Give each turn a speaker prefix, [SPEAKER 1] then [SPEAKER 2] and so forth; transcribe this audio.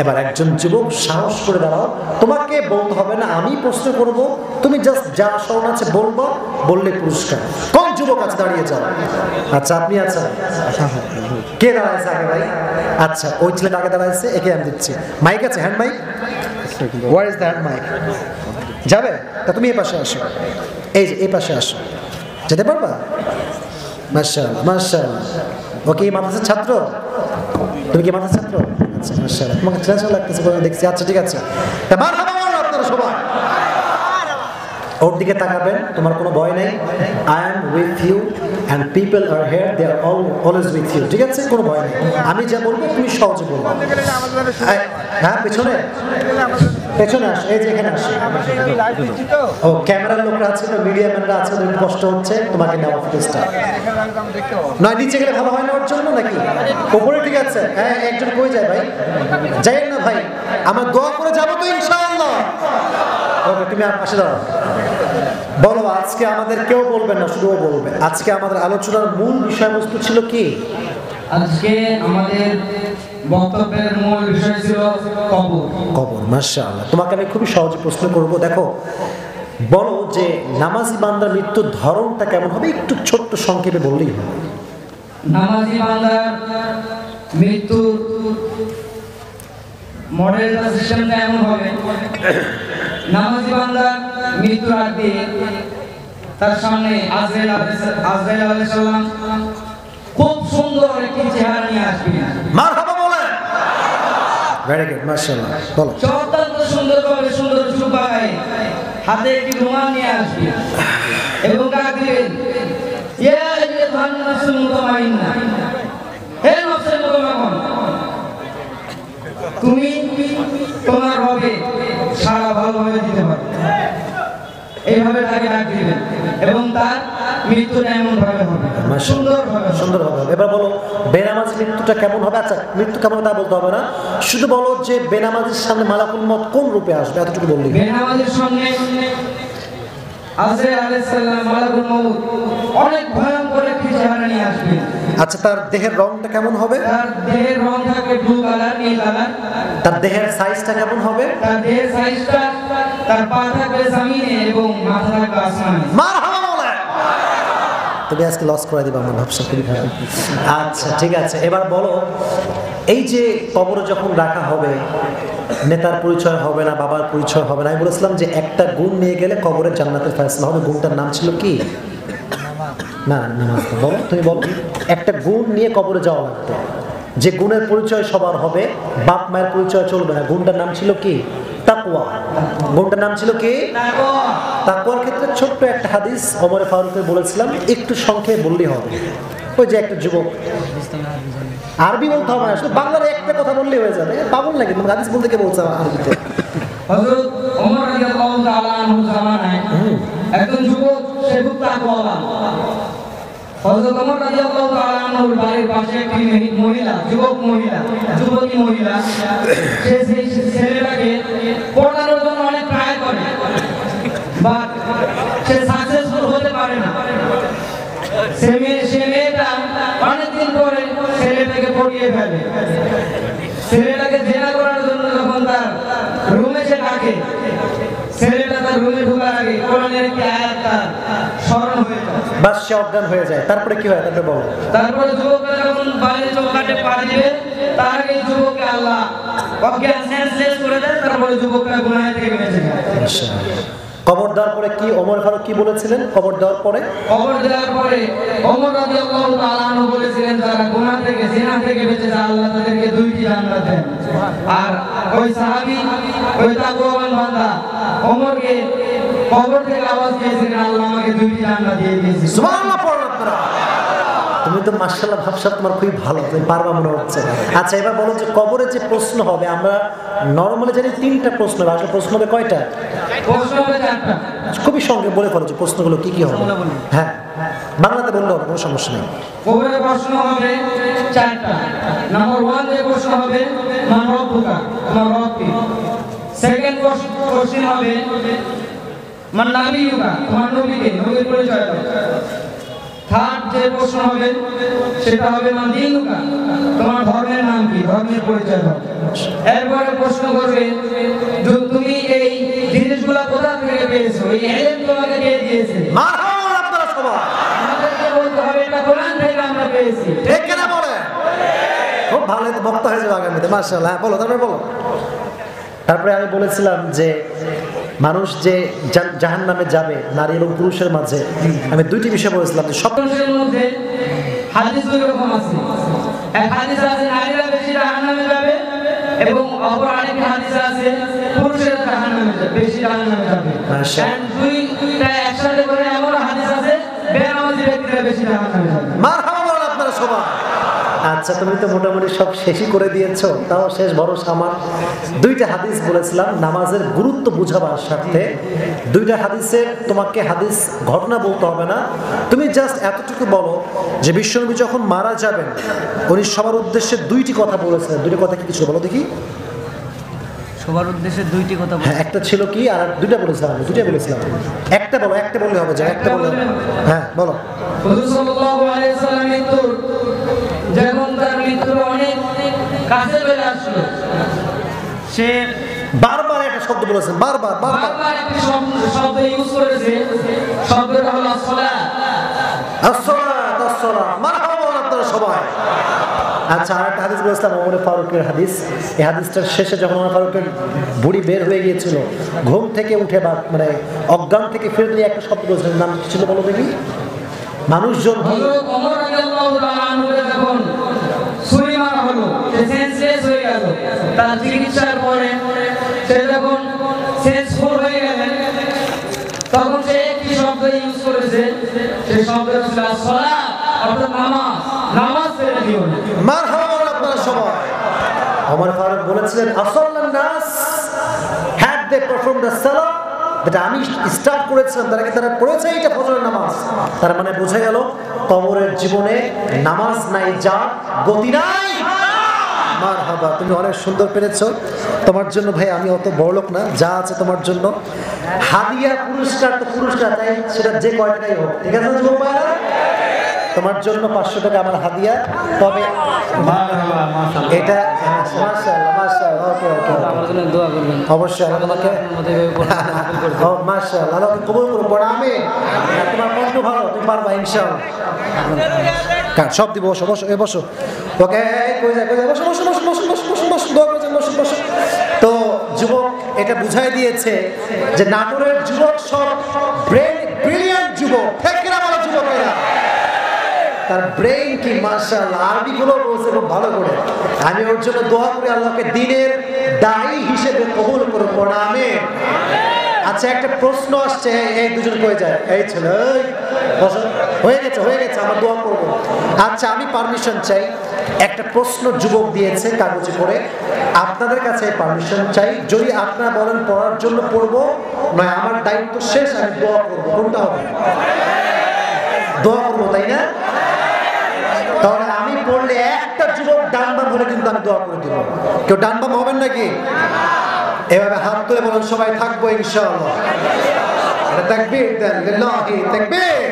[SPEAKER 1] এবার একজন যুবক সাহস করে দাঁড়াও, তোমাকে বলতে হবে না আমি প্রশ্ন করব, তুমি জাস্ট যা স্মরণ আছে বলবো, বললে পুরস্কার। কোন যুবক আছে দাঁড়িয়ে যাও? আচ্ছা আপনি আছেন, কে দাঁড়াইছে আগে ভাই? আচ্ছা ওই ছেলেটা আগে দাঁড়াইছে, একে আমি দিচ্ছি। মাইক আছে, hand mic? Where is the hand mic? যাবে? তা তুমি এই পাশে আসো, এই যে এই পাশে আসো, যেতে পারবা? মাশাআল্লাহ মাশাআল্লাহ। ও কি মাদ্রাসার ছাত্র? তুমি কি মাদ্রাসার ছাত্র? আচ্ছা মাশাআল্লাহ, তোমাকে ছেলে লাগতেছে দেখছি। আচ্ছা ঠিক আছে, মারহাবা বলুন আপনারা সবাই। ওর দিকে তাকাবেন, তোমার কোনো ভয় নেই। I am with you and people are here, they are always with you. ঠিক আছে, কোনো ভয় নেই। আমি যা বলবো তুমি সহজে বলবো। হ্যাঁ পেছনে পেছনে আসো, এই যে এখানে আসো। ও ক্যামেরার লোকরা আছে, মিডিয়া ম্যানরা আছে, একটু কষ্ট হচ্ছে তোমাকে নেওয়া ফুটেজটা। নয় নিচে গেলে ভালো হয় না ওর জন্য নাকি? উপরে ঠিক আছে? হ্যাঁ একজন কই যায় ভাই? যাই না ভাই, আমরা দোয়া করে যাবো তো ইনশাআল্লাহ। ওকে তুমি আর পাশে দাঁড়াও। বলো আজকে আমাদের কেউ বলবেন না, শুধু ও বলবে। আজকে আমাদের আলোচনার মূল বিষয়বস্তু ছিল কি?
[SPEAKER 2] আজকে আমাদের বক্তব্যের মূল বিষয় ছিল কবর।
[SPEAKER 1] কবর। মাশাআল্লাহ, তোমাকে আমি খুবই সহজ প্রশ্ন করব। দেখো বলো যে নামাজি বান্দার মৃত্যুর ধরনটা কেমন হবে, একটু ছোট্ট সংক্ষেপে বললেই হবে।
[SPEAKER 2] নামাজি বান্দার মৃত্যু মডেল সিস্টেমটা এমন হবে, নামাজি বান্দা মৃত্যুর আগে তার সামনে আজরাইল আলাইহিস সালাম খুব সুন্দর একটি চেহারা নিয়ে আসবে।
[SPEAKER 1] মারহাবা বলেন। ভেরি গুড মাশাআল্লাহ। বলো।
[SPEAKER 2] অত্যন্ত সুন্দরভাবে সুন্দর জুব্বা গায়ে হাতে একটি রুমাল নিয়ে আসবে এবং ডাক দিবেন, ইয়া আইয়ুহান নাসুল মুতমাইন্না, হে নফসে মুতমাইন, তুমি তোমার রবে সারা ভালোভাবে দিতে পারো। এইভাবে তাকে ডাক দিবেন এবং তার মৃত্যুটা এমন ভাবে হবে, সুন্দর হবে।
[SPEAKER 1] এবার বলো বেনামাজি মৃত্যুটা কেমন হবে? আচ্ছা মৃত্যু কেমন তা বলতে হবে না, শুধু বলো যে বেনামাজির সামনে মালাকুল মউত কোন রূপে আসবে, এতটুকু বললেই।
[SPEAKER 2] বেনামাজির সামনে আজরাইল আলাইহিস সালাম মালাকুল মউত অনেক ভয়ঙ্কর একটি চেহারা নিয়ে আসবে।
[SPEAKER 1] আচ্ছা তার দেহের রংটা কেমন হবে?
[SPEAKER 2] তার দেহের রং থাকবে ব্লু কালার, নীল কালার।
[SPEAKER 1] তার দেহের সাইজটা কেমন হবে?
[SPEAKER 2] তার দেহের সাইজটা, তার পা থাকবে জমিনে এবং মাথা থাকবে আসমানে।
[SPEAKER 1] মারহাবা বলেন। তুমি আজকে লস করে দিবা আমার ভাবসা খুবই খারাপ। আচ্ছা ঠিক আছে, এবার বলো এই যে কবরে যখন রাখা হবে, নেতার পরিচয় হবে না, বাবার পরিচয় হবে না। আমি বলেছিলাম যে একটা গুণ নিয়ে গেলে কবরের জান্নাতের ফয়সালা হবে। গুণটার নাম ছিল কি? না নামাজ। বলো তুমি বলো, একটা গুণ নিয়ে কবরে যাওয়া লাগতো, যে গুণের পরিচয় সবার হবে, বাপ মায়ের পরিচয় চলবে না। গুণটার নাম ছিল কি? তাকওয়া। গুণটার নাম ছিল কি? তাকওয়ার ক্ষেত্রে ছোট্ট একটা হাদিস ওমর ফারুককে বলেছিলাম, একটু সংক্ষেপে বললেই হবে। ওই যে একটা যুবক, আরবি বলতে হবে না, শুধু বাংলার একটা কথা বললেই হয়ে যাবে। পাগল নাকি? তুমি হাদিস বলতে কে বলছে আরবিতে?
[SPEAKER 2] হযরত ওমর রাদিয়াল্লাহু তাআলা আনহু জামানায় একজন যুবক, সে খুব তাকওয়াবান। হযরত ওমর রাদিয়াল্লাহু তাআলা আনহুর বাড়ির পাশে একটি মহিলা, যুবতী মহিলা, সে সেই ছেলেটাকে পড়ানোর জন্য অনেক ট্রাই করে, বাট সে সাকসেসফুল হতে পারে না। সে মেয়েটা অনেকদিন পরে ছেলেটাকে পটিয়ে ফেলে। ছেলেটাকে জেনা করার জন্য যখন তার রুমে সে ডাকে, ছেলেটা তার রুমে ঢোকার আগে কোরআনের একটি আয়াত তার স্মরণ হয়ে যায়,
[SPEAKER 1] বাস সে অজ্ঞান হয়ে যায়। তারপরে কি হয় তারপরে বলো।
[SPEAKER 2] তারপরে যুবকটা যখন বাইরে চৌকাঠে পা দিবে, তার আগে যুবককে আল্লাহ অজ্ঞান সেন্সলেস করে দেয়। তারপরে যুবকটা গুনাহ থেকে বেঁচে যায়।
[SPEAKER 1] কবর দেওয়ার পরে কি ওমর ফারুক কি বলেছিলেন? কবর দেওয়ার পরে
[SPEAKER 2] ওমর রাদিয়াল্লাহু তাআলা আনহু বলেছিলেন, যারা গুনাহ থেকে, জিনা থেকে বেঁচে যায় আল্লাহ তাদেরকে দুইটি জান্নাত দেন। আর ওই সাহাবী, ওই তাকওয়াবান বান্দা ওমরকে কবর থেকে আওয়াজ দিয়েছিলেন, আল্লাহ আমাকে দুইটি জান্নাত দিয়ে দিয়েছে।
[SPEAKER 1] সুবহানাল্লাহ পড়ুন আপনারা। তুমি তো মাশাআল্লাহ ভাবসা তোমার খুবই ভালো, তুমি পারবা মনে হচ্ছে। আচ্ছা এবার বলো যে কবরে যে প্রশ্ন হবে, আমরা নরমালি জানি 3টা প্রশ্ন হবে, আসলে প্রশ্ন হবে কয়টা?
[SPEAKER 2] প্রশ্ন হবে 4টা।
[SPEAKER 1] খুবই সঙ্গে বলে ফেলো যে প্রশ্নগুলো কি কি হবে। হ্যাঁ বাংলাতে বললে হবে, কোনো সমস্যা নেই।
[SPEAKER 2] কবরে প্রশ্ন হবে 4টা। নাম্বার 1 যে প্রশ্ন হবে, মান রব্বুকা, তোমার রব কে? সেকেন্ড কোশ্চেন হবে মান নাবিয়ুকা, তোমার নবী কে, নবীর পরিচয় দাও। থার্ড যে প্রশ্ন হবে সেটা হবে মান দিনুকা, তোমার ধর্মের নাম কি, ধর্মের পরিচয় দাও। এরপরে প্রশ্ন করবে যে তুমি এই জিনিসগুলো কোথা থেকে পেয়েছো, এই ইলম তোমাকে কে দিয়েছে।
[SPEAKER 1] মারহাবা আপনারা সবাই।
[SPEAKER 2] আমাদেরকে বলতে হবে এটা কোরআন থেকে আমরা পেয়েছি।
[SPEAKER 1] ঠিক কিনা বলে? খুব ভালো বক্তা হয়ে যাবে আগামীতে, মাশাআল্লাহ। হ্যাঁ বলো, তারপরে বলো। তারপরে আমি বলেছিলাম যে মানুষ যে জাহান্নামে যাবে নারী এবং পুরুষের মাঝে, আমি দুইটি বিষয় বলেছিলাম যে সব
[SPEAKER 2] মানুষের মধ্যে হাদিস দুই রকম আছে। এক হাদিস আছে নারীরা বেশি জাহান্নামে যাবে, এবং অপর আরেকটি হাদিস আছে পুরুষেরা জাহান্নামে যাবে, বেশি জাহান্নামে যাবে।
[SPEAKER 1] মাশাআল্লাহ।
[SPEAKER 2] And দুইটা একসাথে করে এমন হাদিস আছে বেনামাজি ব্যক্তিরা বেশি জাহান্নামে যাবে।
[SPEAKER 1] মারহাবা বলেন আপনারা সবাই। আচ্ছা, তুমি তো মোটামুটি সব শেষই করে দিয়েছো, তাও শেষ ভরসা আমার। দুইটা হাদিস বলেছিলাম নামাজের গুরুত্ব বুঝাবার স্বার্থে। দুইটা হাদিসের তোমাকে হাদিস ঘটনা বলতে হবে না, তুমি জাস্ট এতটুকু বলো যে বিশ্বনবী যখন মারা যাবেন উনি সবার উদ্দেশ্যে দুইটি কথা বলেছেন। দুইটা কথা কি কিছু বলো দেখি।
[SPEAKER 2] সবার উদ্দেশ্যে দুইটি কথা
[SPEAKER 1] হ্যাঁ, একটা ছিল কি আর দুইটা বলেছিলাম, আমি দুইটা বলেছিলাম। একটা বলো, একটা বললে হবে, যা একটা বললে হবে। হ্যাঁ বলো।
[SPEAKER 2] হুজুর সাল্লাল্লাহু আলাইহি ওয়াসাল্লাম যখন তার মৃত্যু অনেক কাছে চলে আসলো, সে
[SPEAKER 1] বারবার একটা শব্দ বলেছেন, বারবার বারবার।
[SPEAKER 2] বারবার একটি শব্দ ইউজ করেছে, শব্দটা হলো আসসালাত।
[SPEAKER 1] আসসালাত, আসসালাত। মারহাবা বলেন আপনারা সবাই। আচ্ছা, আরেকটা হাদিস বলেছিলাম ওমর ফারুকের হাদিস। এই হাদিসটার শেষে যখন ওমর ফারুকের বুড়ি বের হয়ে গিয়েছিল, ঘুম থেকে উঠে বা মানে অজ্ঞান থেকে ফিরে দিয়ে একটা শব্দ বলেছিলেন, নাম কি ছিল বলো দেখি। মানুষজন
[SPEAKER 2] হযরত ওমর রাদিয়াল্লাহু তাআলা আনহু যখন ছুরি মারা হলো, সে সেন্সলেস হয়ে গেল। তার চিকিৎসার পরে সে যখন সেন্সফুল হয়ে গেলেন, তখন সে একটি শব্দ ইউজ করেছে, সেই শব্দটা ছিল আসসালাত, অর্থাৎ নামাজ। নামাজ ছেড়ে দিও না।
[SPEAKER 1] মারহাবা বলেন আপনারা সবাই। ওমর ফারুক বলেছিলেন আসাল্লান নাস হ্যাড দে পারফর্ম দ্য সালাত, যেটা আমি স্টার্ট করেছিলাম তারা পড়েছে এটা ফজরের নামাজ। তার মানে বোঝা গেল কবরের জীবনে নামাজ নাই, যা গতি নাই। মারহাবা, তুমি অনেক সুন্দর পেরেছো। তোমার জন্য ভাই আমি অত বড় লোক না, যা আছে তোমার জন্য হাদিয়া, পুরস্কার তো পুরস্কার, তাই সেটা যে কয় টাকাই হোক, ঠিক আছে যুবক ভাইরা? তোমার জন্য 500 টাকা আমার হাদিয়া। তবে এটা মাশাআল্লাহ মাশাআল্লাহ, ওকে ওকে
[SPEAKER 2] আমার জন্য দোয়া করবেন।
[SPEAKER 1] অবশ্যই আল্লাহ তোমাকে ও মাশাআল্লাহ আল্লাহ কবুল করুন। পড়া আমি তোমার কণ্ঠ ভালো, তুমি পারবা ইনশাআল্লাহ। কাট সব দিব, বসো বসো, বসো। ওকে, কই যায় বসো বসো বসো বসো বসো বসো বসো, দোয়া করছেন, বসো বসো। তো যুবক এটা বুঝাই দিয়েছে যে নাটোরের যুবক সব ব্রিলিয়ান্ট যুবক, ঠিক কিনা বলো যুবকেরা? তার ব্রেইন কি মাশাআল্লাহ, আরবিগুলো বলছে খুব ভালো করে। আমি ওর জন্য দোয়া করি আল্লাহকে দিনের দায়ী হিসেবে কবুল করুন, পড়া আমিন। আচ্ছা, একটা প্রশ্ন আসছে, এই দুজন কই যায়, এই ছেলে হয়ে গেছে আমরা দোয়া করবো। আচ্ছা, আমি পারমিশন চাই, একটা প্রশ্ন যুবক দিয়েছে কাগজে করে, আপনাদের কাছে পারমিশন চাই। যদি আপনারা বলেন পড়ার জন্য পড়বো, নয় আমার দায়িত্ব শেষ, আমি দোয়া করবো, কোনটা হবে? দোয়া করবো, তাই না? তাহলে আমি পড়লে একটা যুবক ডান বাম হলে কিন্তু আমি দোয়া করে দিব। কেউ ডান বাম হবেন নাকি? এভাবে হাত তুলে বলেন সবাই থাকবো ইনশাআল্লাহ। তাকবীর দেন, লিল্লাহি তাকবীর।